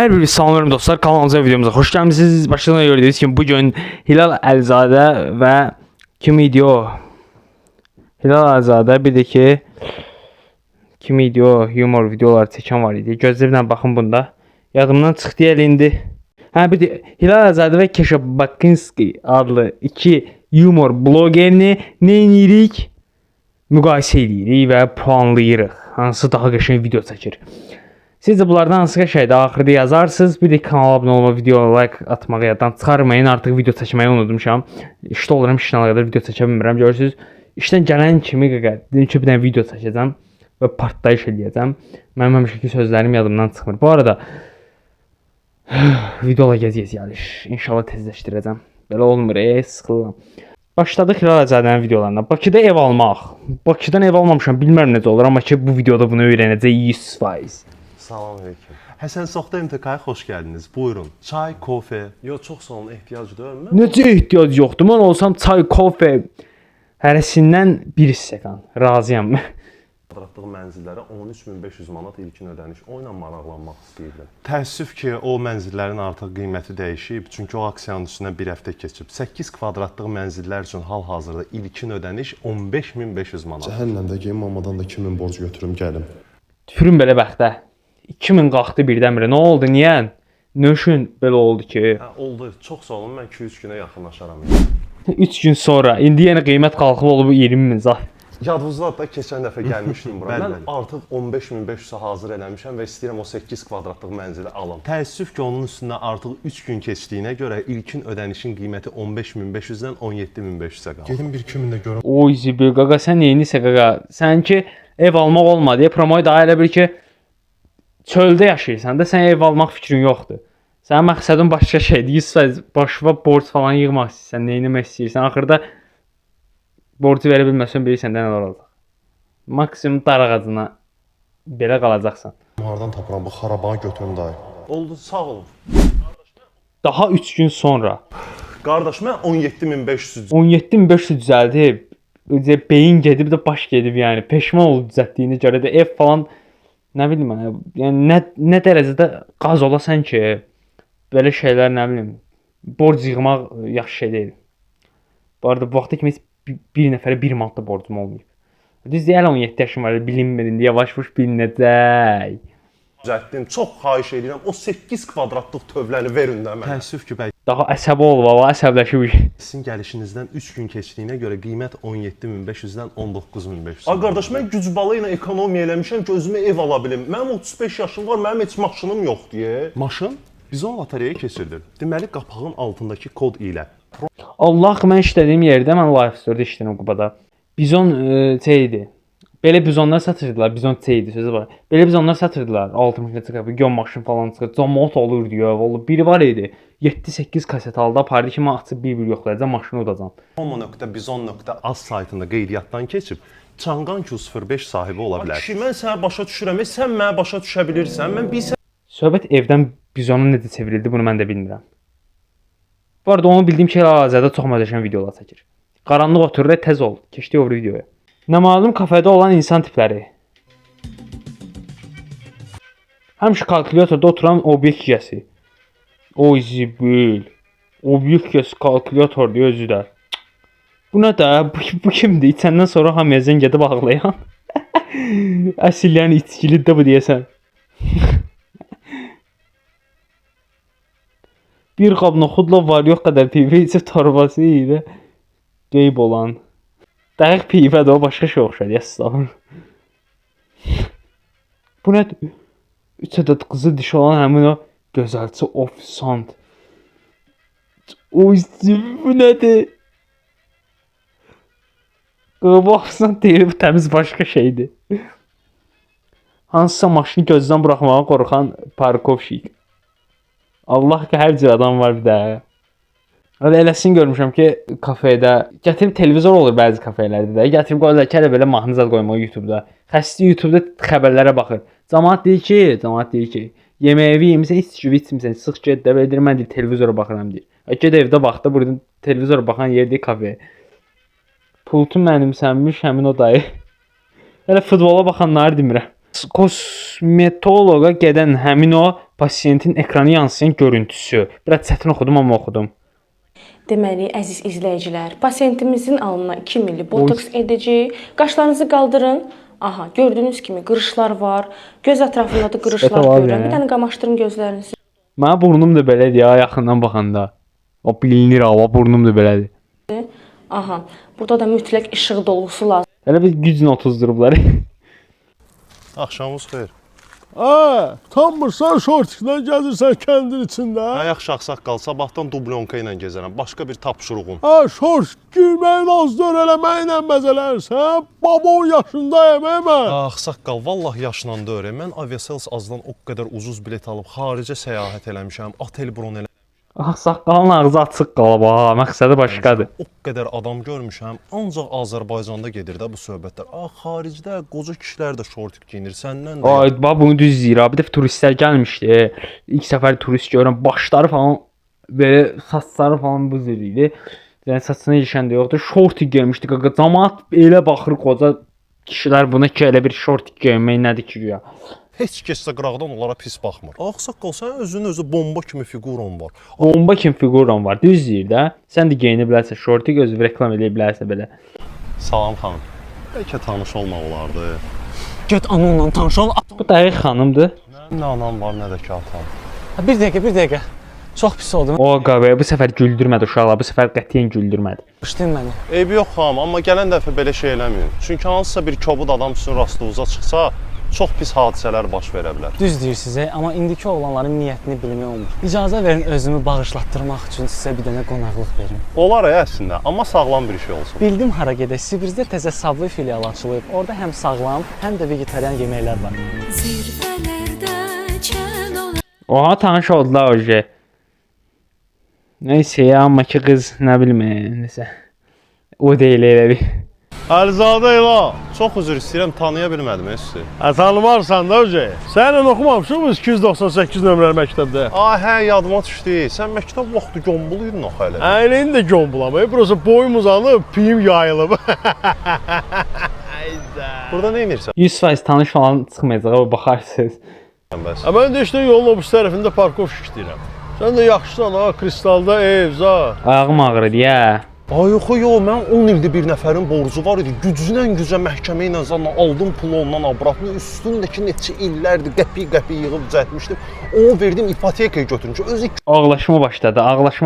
Hər bir salamlarım dostlar, kanalımıza, videomuza xoş gəlmisiniz. Başlığına gördüyünüz kimi bugün Hilal Əlizadə və kim idi o? Hilal Əlizadə, bir də ki kim idi o? Humor videoları çəkən var idi. Gözlərlə baxın bunda. Yadımdan çıxdı indi. Hə, bir də Hilal Əlizadə və Keşa Bakinski adlı iki humor blogerini nə edirik? Müqayisə edirik və puanlayırıq. Hansı daha qəşəng video çəkir. Siz də bunlardan hansı qəşəngdir axırda yazarsınız. Bir də kanala abunə olma, videoya like atmağı yaddan çıxarmayın. Artıq video çəkməyi unutmuşam. İşdə oluram, işlə əlaqədar video çəkə bilmirəm. Görürsüz, işdən gələn kimi dedim ki, bir dənə video çəkəcəm və partlayış eləyəcəm. Mənim həmişəki sözlərim yadımdan çıxmır. Bu arada videolar gəz gəlir. İnşallah tezləşdirəcəm. Belə olmur, sıxılıram. Başladıq Hilal Əzadənin videolarına. Bakıda ev almaq. Bakıdan ev almamışam, bilmirəm necə olur, amma ki bu videoda bunu öyrənəcək 100%. Salamünaleyküm. Həsən Soxta MTK-ya xoş gəldiniz. Buyurun. Çay, kofe. Yox, çox sağ olun, ehtiyac deyilmi? Necə ehtiyac yoxdur? Mən olsam çay, kofe hərəsindən bir stəkan. Razıyam. Kvadratlı mənzillərə 13500 manat ilkin ödəniş. O ilə maraqlanmaq istəyirdim. Təəssüf ki, o mənzillərin artıq qiyməti dəyişib, çünki o aksiyanın üstündən bir həftə keçib. 8 kvadratlıq mənzillər üçün hal-hazırda ilkin ödəniş 15500 manat. Cəhənnəmdə mamadan da 2000 borc götürüm gəlim. Tüfürün belə bəxtə. 2000 qalxdı birdən-birə. Nə oldu? Niyə? Nə üçün belə oldu ki? Hə, oldu. Çox sağ olun. Mən 2-3 günə yaxınlaşaram. 3 gün sonra. İndi yenə qiymət qalxıb olub 20000 zat. Yadınızda da keçən dəfə gəlmişdim bura. Mən artıq 15500-ə hazır eləmişəm və istəyirəm o 8 kvadratlıq mənzili alım. Təəssüf ki, onun üstündə artıq 3 gün keçdiyinə görə ilkin ödənişin qiyməti 15500-dən 17500-ə qaldı. Gedim bir 2000 də görüm. Oy zibil qaqa, sən neyinisə qaqa? Sən ki ev almaq olmadı. Promoy da elə bir ki çöldə yaşayırsan da, sən ev almaq fikrin yoxdur. Sənin məqsədin başqa şeydir. 100% başına borc falan yığmaq istəyirsən, nə etmək istəyirsən. Axırda borcu verə bilməsən bilirsən də nə olacaq. Maksimum dar ağacına belə qalacaqsan. Hardan tapıram bu xarabanı götürüm dayı. Oldu, sağ olun. Daha 3 gün sonra. Qardaş, mən 17500 17500 düzəldib. Beyin gedib də baş gedib yəni. Peşman olub düzəltdiyinə görə də ev falan nə bilim mən, yəni nə dərəcədə qaz olasan ki, belə şeylər nə bilim, borc yığmaq yaxşı şey deyil. Bu arada bu vaxtda kimi bir nəfərə 1 manat da borcum olmayıb. Düz deyil, 17 yaşım var, bilinmir indi, yavaş-yavaş bilinəcək. düzəltdim. Çox xahiş edirəm, o 8 kvadratlıq tövləni verin də mənə. Təəssüf ki, bəy. Daha əsəbi olub, hava əsəbləşib. Sizin gəlişinizdən 3 gün keçdiyinə görə qiymət 17500-dən 19500. Ay qardaş, mən güc balı ilə ekonomiya eləmişəm ki, özümə ev ala bilim. Mənim 35 yaşım var, mənim heç maşınım yoxdur. Maşın bizon lotereyaya keçirilir. Deməli qapağın altındakı kod ilə. Allah, mən işlədiyim yerdə, mən Life Store-da işləyirəm Qubada. Bizon idi. Belə bizonlar satırdılar, bizon idi sözü var. Belə bizonlar satırdılar, 60 çıxıb, gön maşın falan çıxır, cəmaət olur deyə. Vallahi biri var idi. 7-8 kaset aldı, apardı ki, mən açıb bir yoxlayacağam, maşını udacağam. Promo.bizon.az saytında qeydiyyatdan keçib Çanqan Q05 sahibi ola bilər. Kişi, mən sənə başa düşürəm, sən mənə başa düşə bilirsən, mən bilsən. Söhbət evdən bizonun necə çevrildi, bunu mən də bilmirəm. Bu arada onu bildiyim ki, hal-hazırda çox möhtəşəm videolar çəkir. Qaranlıq oturur, tez ol, keçdi o videoya. Nə malum kafedə olan insan tipləri. Həmişə kalkulyatorda oturan obyekt yiyəsi. Oy zibil. Obyekt yiyəsi kalkulyator deyə özü də. Bu nə də? Bu kimdir? İçəndən sonra hamıya zəng edib ağlayan. Əsl yəni içkilidir bu deyəsən. Bir qab noxudla var yox qədər pivə içib torbası ilə qeyb olan. Dəqiq pivədir, o başqa şey oxşar, yəssalam. Bu nədir? 3 ədəd qızı dişi olan həmin o gözəlçi ofisant. Oy, bu nədir? Bu ofisant deyil, bu təmiz başqa şeydir. Hansısa maşını gözdən buraxmağa qorxan parkovşik. Allah ki, hər cür adam var bir də. Eləsini görmüşəm ki, kafedə gətirib televizor olur bəzi kafelərdə də. Gətirib qoyurlar ki, belə mahnı zad qoymaq YouTube-da. Xəstə YouTube-da xəbərlərə baxır. Camaat deyir ki, yeməyi yemisən, içmisən, sıx get də belə deyir, mən deyir televizora baxıram deyir. Get evdə bax da, burada televizora baxan yerdə kafe. Pultu mənimsənmiş həmin o dayı. Hələ futbola baxanları demirəm. Kosmetoloqa gedən həmin o Pasiyentin ekranı yansıyan görüntüsü. Biraz çətin oxudum amma oxudum. Deməli, əziz izləyicilər, pasiyentimizin alnına 2 milli botoks edəcəyik. Qaşlarınızı qaldırın. Aha, gördüyünüz kimi qırışlar var. Göz ətrafında da qırışlar Sifətə var görürəm. yəni. Bir dənə qamaşdırın gözlərinizi. Mənim burnum da belədir ya, yaxından baxanda. O bilinir ha, burnum da belədir. Aha, burada da mütləq işıq dolgusu lazım. Elə bir güclə otuzdurublar. Axşamınız xeyir. Tanmırsan şortiklə gəzirsən kəndin içində. Hə, yaxşı ağsaqqal, sabahdan dublyonka ilə gəzərəm. Başqa bir tapşırığım. Şort giyməyin azdır eləməklə məzələrsən. Babon yaşındayım mən. Ağsaqqal, vallah yaşla deyirəm. Mən Aviasales azdan o qədər ucuz bilet alıb xaricə səyahət eləmişəm, otel bron eləmişəm. Saqqalın ağzı açıq qalıb ha, məqsədi başqadır. O qədər adam görmüşəm, ancaq Azərbaycanda gedir də bu söhbətlər. Xaricdə qoca kişilər də şortik geyinir, səndən də. Ay, bax bunu düz deyir ha. Bir dəfə turistlər gəlmişdi. İlk səfər turist görürəm, başları falan belə saçları falan bu cür idi. Yəni saçına ilişən də yoxdur. Şortik geymişdi qaqa. Camaat elə baxır qoca kişilər buna ki, elə bir şortik geymək nədir ki ya. Heç kəs də qıraqdan onlara pis baxmır. Ağsaqqal, sənin özünün bomba kimi figurun var. Bomba kimi figurun var. Düz deyir də. Sən də geyinə bilərsən, şortik özü reklam edə bilərsən belə. Salam xanım. Bəlkə tanış olmaq olardı. Get anonla tanış ol. Bu dəqiq xanımdır. Nə anam var, nə də ki atam. Bir dəqiqə. Çox pis oldum. O qaqa bu səfər güldürmədi uşaqlar. Bu səfər qətiyyən güldürmədi. Bağışlayın məni. Eybi yox xanım, amma gələn dəfə belə şey eləməyin. Çünki hansısa bir kobud adam sizin rastınıza çıxsa, çox pis hadisələr baş verə bilər. Düz deyirsiniz, amma indiki oğlanların niyyətini bilmək olmur. İcazə verin özümü bağışlatdırmaq üçün sizə bir dənə qonaqlıq verim. Olar əslində, amma sağlam bir şey olsun. Bildim hara gedək. Sibirdə təzə Subway filialı açılıb. Orada həm sağlam, həm də vegetarian yeməklər var. Oha, tanış oldular oje. Neyse ya, amma ki qız nə bilmə, nəsə. O deyil elə bir. Əlizadə ilə, çox üzr istəyirəm, tanıya bilmədim sizi. Tanımarsan da öcə. Səninlə oxumamışıq biz 298 nömrəli məktəbdə. Hə, yadıma düşdü. Sən məktəb vaxtı gömbuluydun axı hələ. Əyləyin də gömbulamayıb. Burası boyum uzanıb, piyim yayılıb. Burada nə edirsən? 100% tanış falan çıxmayacaq, baxarsınız. Bəs. Mən də işte yolun o bu tərəfində parkovşik işləyirəm. Sən də yaxşısan ha, kristalda ev, za. Ayağım ağrıdı ya. Ay yox, mən 10 ildir bir nəfərin borcu var idi. Gücdən gücə məhkəmə ilə zanla aldım pulu ondan abratını. Üstündəki neçə illərdir qəpi yığıb düzəltmişdim. Onu verdim ipotekaya götürmüşəm. Özü Ağlaşma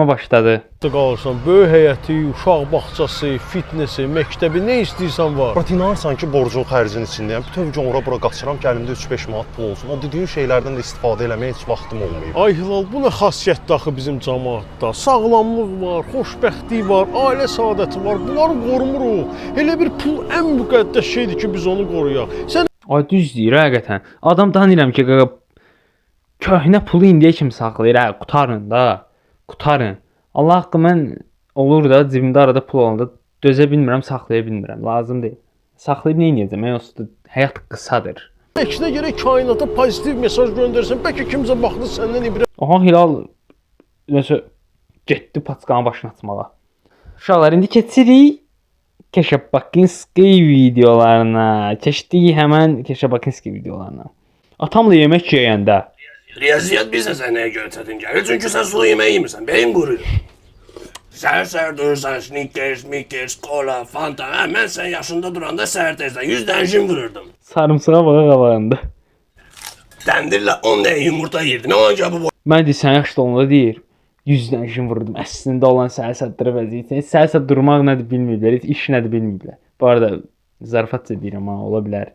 başladı. Qalırsan, böyük həyəti, uşaq bağçası, fitnesi, məktəbi, nə istəyirsən var. inanırsan ki, borcun xərcinin içindəyəm. Bütöv gün ora-bura qaçıram, gəlimdə 3-5 manat pul olsun. O dediyin şeylərdən də istifadə eləməyə heç vaxtım olmayıb. Ay Hilal, bu nə xasiyyətdir axı bizim cəmaatda. Sağlamlıq var, xoşbəxtlik var, ailə saadəti var. Bunları qorumuruq. Elə bir pul ən müqəddəs şeydir ki, biz onu qoruyaq. Sən Ay düz deyir həqiqətən. Adam tanıyıram ki, qaqa köhnə pulu indiyə kimi saxlayır. Hə, qutarın da. Qutarın. Allah haqqı mən olur da cibimdə arada pul olanda dözə bilmirəm, saxlaya bilmirəm. Lazım deyil. Saxlayıb nə edəcəm? Mən onsuz həyat qısadır. əksinə gərək kainata pozitiv mesaj göndərsən. Bəlkə kimsə baxdı səndən ibrət. Aha, Hilal nəsə getdi paçkanın başını açmağa. Uşaqlar, indi keçirik Keşabakinski videolarına. Keçdik həmən Keşabakinski videolarına. Atamla yemək yeyəndə Riyaziyyat bizə sənəyə görə çətin gəlir, çünki sən sulu yemək yemirsən, beyin quruyur. Səhər durursan, Snickers, kola, Fanta, mən sən yaşında duranda səhər tezdən 100 dənə jim vururdum. sarımsağa bağa qabağında. Təndirlə 10 dənə yumurta yerdin, ona görə bu Mən deyirsən, yaxşı da onda deyir. 100 dənə işim vurdum. Əslində olan səhər-səhər vəziyyəti. Səhər-səhər durmaq nədir bilmirlər, iş nədir bilmirlər. Bu arada zarafatca deyirəm ha, ola bilər.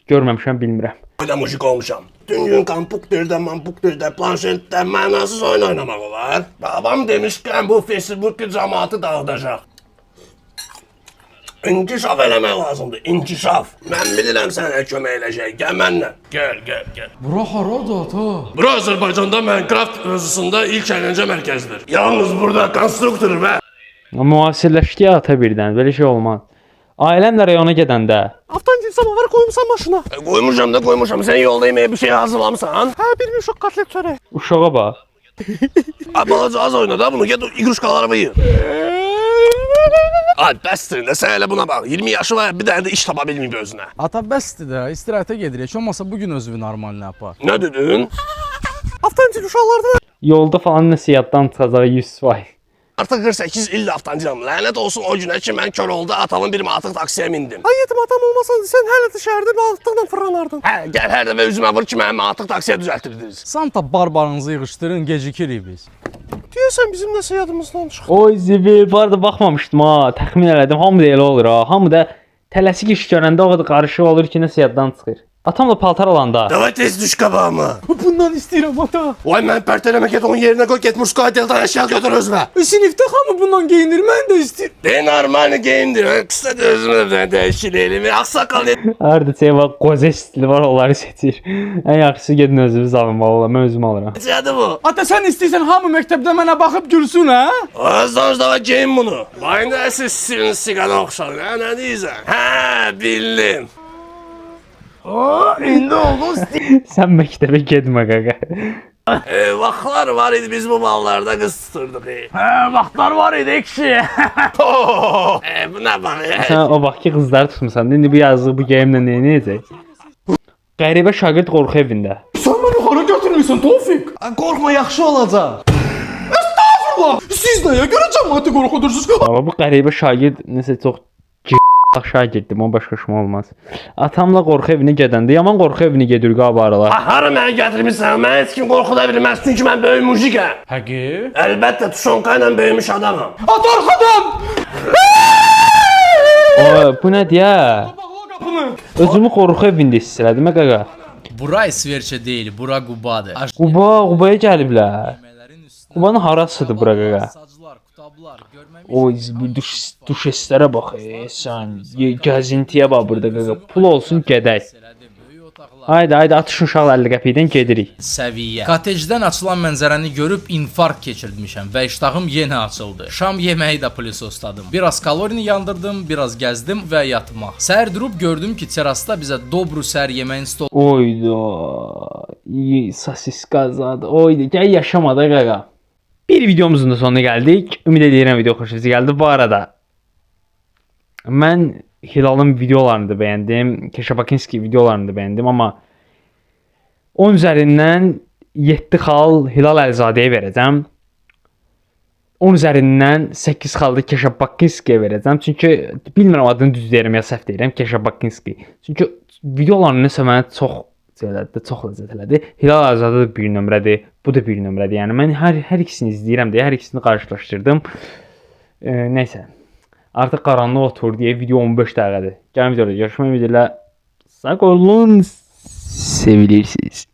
Görməmişəm, bilmirəm. boyda mujik olmuşam. Tüm gün kompüterdə, planşetdə mənasız oyun oynamaq olar. Babam demişkən bu Facebook'u cəmaatı dağıdacaq. İnkişaf eləmək lazımdır, inkişaf. Mən bilirəm sənə kömək eləyəcək, gəl mənlə. Gəl. Bura haradır ata? Bura Azərbaycanda Minecraft mövzusunda ilk əyləncə mərkəzidir. Yalnız burada konstruktor və Müasirləşdi ya ata birdən, belə şey olmaz. Ailəmlə rayona gedəndə Avtomobil samovarı qoymuşsan maşına. qoymuşam. Sən yolda yeməyə bir şey hazırlamısan? Hə, bir uşaq kotlet çörək. uşağa bax. Balaca az oyna da bunu, get iqruşkalarımı yığ. Ay, bəsdir də, sən elə buna bax. 20 yaşı var, bir dənə də iş tapa bilməyib özünə. Ata bəsdir də, istirahətə gedirik. Heç olmasa bu gün özünü normalına apar. Nə dedin? Avtomobil uşaqlardan Yolda falan nəsə yaddan çıxacaq 100%. Artıq 48 ildir avtomobilim. Lənət olsun o günə ki, mən kör oldu, atamın bir manatlık taksiyə mindim. ay yetim atam olmasan sən hələ də şəhərdə balıqlıqla fırlanardın. Hə, gəl hər dəfə üzümə vur ki, mənim manatlık taksiyə düzəltirdiniz. Santa barbarınızı yığışdırın, gecikirik biz. Deyəsən bizim nəsə yadımızdan çıxdı. Oy zibil, bu arada baxmamışdım ha. Təxmin elədim. Hamı da elə olur ha. Hamı da tələsik iş görəndə o qədər qarışıq olur ki, nəsə yaddan çıxır. Atamla paltar alanda. Davay tez düş qabağıma. Bundan istəyirəm ata. Vay mən pərtələmə get onun yerinə qoy, get Murskaya Delta əşya götür özünə. Sinifdə hamı bundan geyinir, mən də istəyirəm. De normal geyindir. Qısa da özümə də dəyişir elimi. Ağsaqqal Harda şey var, qoza stili var, onları seçir. Ən yaxşısı gedin özünüz alın valla. Mən özüm alıram. necədir bu? Ata sən istəyirsən hamı məktəbdə mənə baxıb gülsün, hə? Özdən da geyin bunu. Bayında siz sirin sigara oxşar. Nə deyirsən? Hə, bildim. İndi oldu. Sən məktəbə getmə qaqa. Vaxtlar var idi biz bu ballarda qız tuturduk. Vaxtlar var idi kişi. Bu nə bax? Sən o vaxtki qızları tutmusan. İndi bu yazığı bu geyimlə nə edəcək? Qəribə şagird qorxu evində. Sən məni hara götürmüsən Tofiq? Qorxma, yaxşı olacaq. Estağfurullah. Siz nəyə görə cəmaəti qorxudursunuz? Amma bu qəribə şagird nəsə çox şagirddim, o başqa şum olmaz. Atamla qorxu evinə gedəndə yaman qorxu evinə gedir qabaralar. Hara məni gətirmisən? Mən heç kim qorxuda bilməz çünki mən böyük mujikəm. Həqiqi? Əlbəttə tuşonka ilə böyümüş adamam. At arxadan! O, bu nə deyə? Bağla qapını. Özümü qorxu evində hiss elədim qaqa. Bura İsveçə deyil, bura Qubadır. Qubaya gəliblər. Qubanın harasıdır bura qaqa? Saclar, kutablar, görməmiş. Oy, duş eslərə bax, sən gəzintiyə bax burada qaqa. Pul olsun gedək. Böyük otaqlar. Haydi atışın uşaq 50 qəpikdən gedirik. Səviyyə. Kotejdən açılan mənzərəni görüb infarkt keçirmişəm və iştahım yenə açıldı. Şam yeməyi də plisostladım. Biraz kalorini yandırdım, biraz gəzdim və yatmaq. Səhər durub gördüm ki, terasda bizə Dobru səhər yeməyin stolu Oyda. Sosiska zadı. Oyda. Gəl yaşamada qaqa. Bir videomuzun da sonuna gəldik. Ümid edirəm video xoşunuza gəldi. Bu arada mən Hilalın videolarını da bəyəndim. Keşabakinski videolarını da bəyəndim, amma 10 üzərindən 7 xal Hilal Əlizadəyə verəcəm. 10 üzərindən 8 xal da Keşabakinskiyə verəcəm. Çünki bilmirəm adını düz deyirəm ya səhv deyirəm. Keşabakinski. Çünki videolarını nəsə mənə çox ləzzət elədi. Hilal Əlizadə də bir nömrədir, bu da bir nömrədir. Yəni mən hər ikisini izləyirəm deyə hər ikisini qarşılaşdırdım. Nəysə. Artıq qaranlıq otur deyə video 15 dəqiqədir. Gəlin videoda görüşmək ümidi ilə sağ olun. Sevilirsiniz.